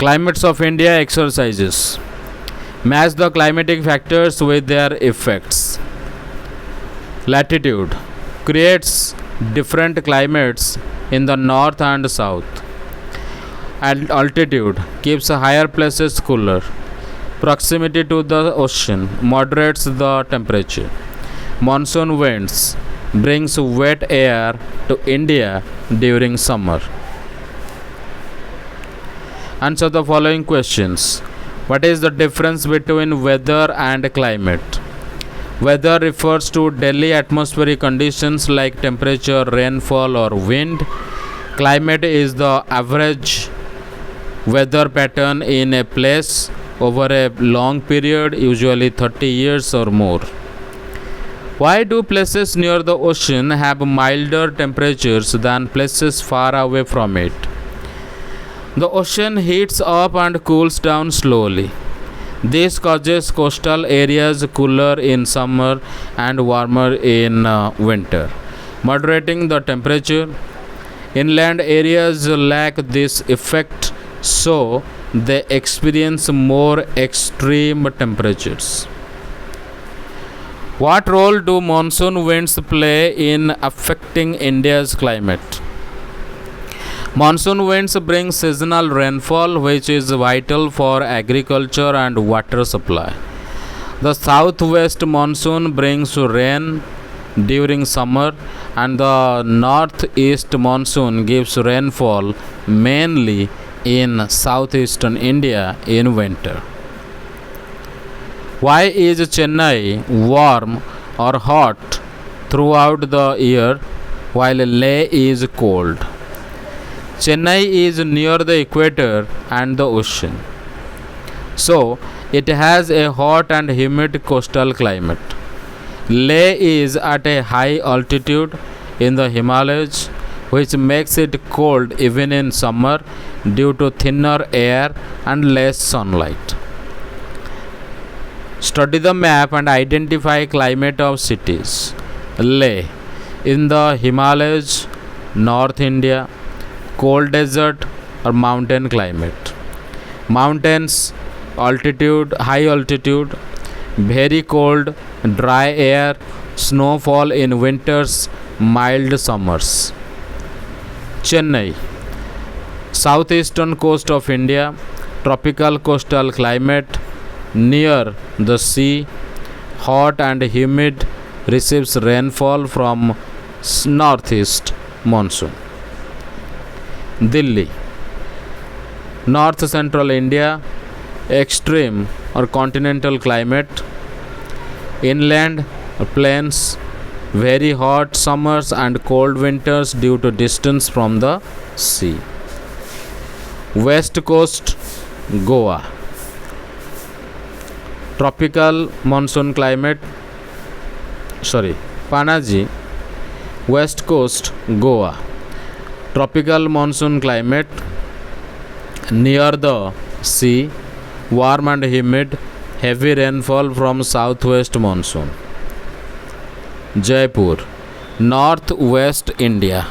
Climates of India exercises. Match the climatic factors with their effects. Latitude creates different climates in the north and south. And altitude keeps higher places cooler. Proximity to the ocean moderates the temperature. Monsoon winds brings wet air to India during summer. Answer the following questions. What is the difference between weather and climate? Weather refers to daily atmospheric conditions like temperature, rainfall, or wind. Climate is the average weather pattern in a place over a long period, usually 30 years or more. Why do places near the ocean have milder temperatures than places far away from it? The ocean heats up and cools down slowly. This causes coastal areas cooler in summer and warmer in winter, moderating the temperature. Inland areas lack this effect, so they experience more extreme temperatures. What role do monsoon winds play in affecting India's climate? Monsoon winds bring seasonal rainfall, which is vital for agriculture and water supply. The southwest monsoon brings rain during summer, and the northeast monsoon gives rainfall mainly in southeastern India in winter. Why is Chennai warm or hot throughout the year while Leh is cold? Chennai is near the equator and the ocean, so it has a hot and humid coastal climate. Leh is at a high altitude in the Himalayas, which makes it cold even in summer due to thinner air and less sunlight. Study the map and identify climate of cities. Leh in the Himalayas, North India. Cold desert or mountain climate. Mountains, altitude, high altitude, very cold, dry air, snowfall in winters, mild summers. Chennai, southeastern coast of India, tropical coastal climate, near the sea, hot and humid, receives rainfall from northeast monsoon. Delhi, north central India, extreme or continental climate, inland plains, very hot summers and cold winters due to distance from the sea. West coast, Goa, tropical monsoon climate, Panaji, west coast, Goa, tropical monsoon climate, near the sea, warm and humid, heavy rainfall from southwest monsoon. Jaipur, northwest India,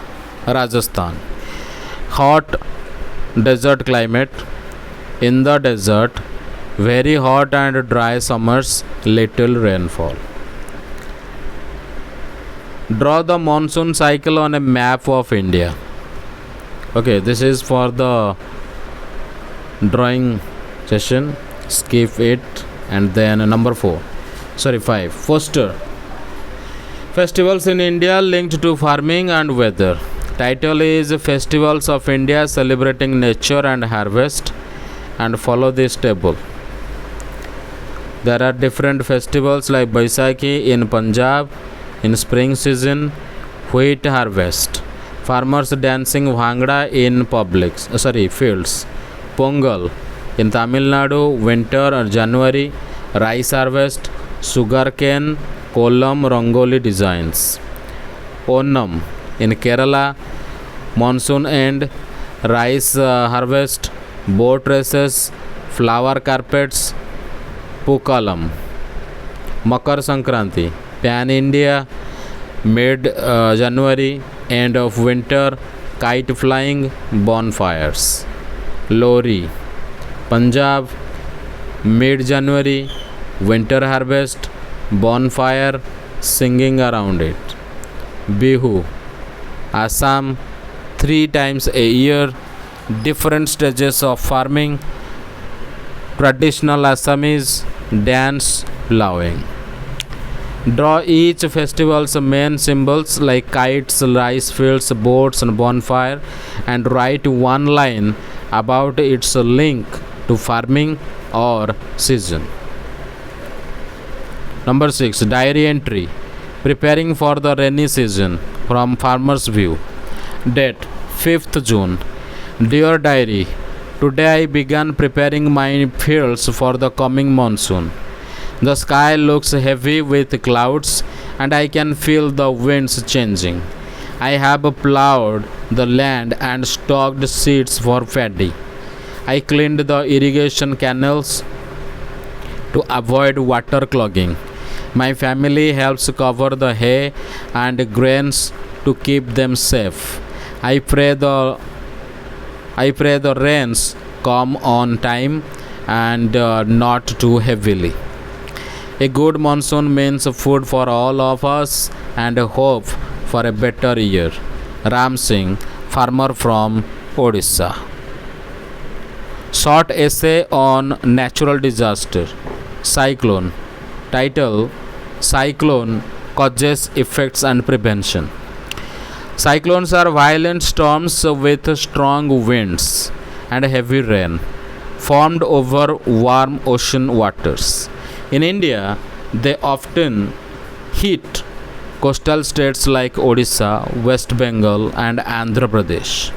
Rajasthan, hot desert climate, in the desert, very hot and dry summers, little rainfall. Draw the monsoon cycle on a map of India. Okay, this is for the drawing session. Skip it. And then number 5. Foster. Festivals in India linked to farming and weather. Title is Festivals of India Celebrating Nature and Harvest, and follow this table. There are different festivals like Baisakhi in Punjab in spring season, wheat harvest. Farmers dancing Bhangra in fields. Pongal in Tamil Nadu, winter or January, rice harvest, sugarcane, kolam, rangoli designs. Onam in Kerala, monsoon end, rice harvest, boat races, flower carpets. Pukalam. Makar Sankranti, Pan India, mid January, end of winter, kite flying, bonfires. Lori, Punjab, mid January, winter harvest, bonfire, singing around it. Bihu, Assam, 3 times a year, different stages of farming, traditional Assamese dance, plowing. Draw each festival's main symbols like kites, rice fields, boats, and bonfire, and write one line about its link to farming or season. Number 6. Diary entry. Preparing for the rainy season from farmer's view. Date 5th June. Dear diary, today I began preparing my fields for the coming monsoon. The sky looks heavy with clouds and I can feel the winds changing. I have plowed the land and stocked seeds for paddy. I cleaned the irrigation canals to avoid water clogging. My family helps cover the hay and grains to keep them safe. I pray the rains come on time and not too heavily. A good monsoon means food for all of us and hope for a better year. Ram Singh, farmer from Odisha. Short essay on natural disaster. Cyclone. Title: Cyclone Causes, Effects and Prevention. Cyclones are violent storms with strong winds and heavy rain formed over warm ocean waters. In India, they often hit coastal states like Odisha, West Bengal, and Andhra Pradesh.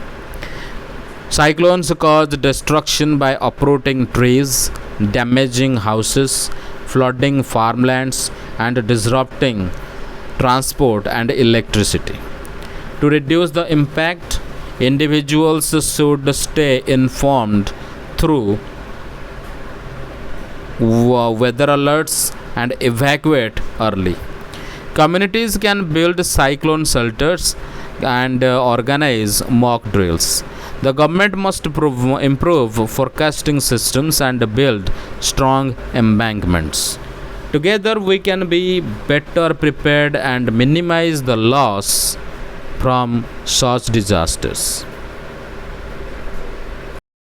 Cyclones cause destruction by uprooting trees, damaging houses, flooding farmlands, and disrupting transport and electricity. To reduce the impact, individuals should stay informed through weather alerts and evacuate early. Communities can build cyclone shelters and organize mock drills. The government must improve forecasting systems and build strong embankments. Together, we can be better prepared and minimize the loss from such disasters.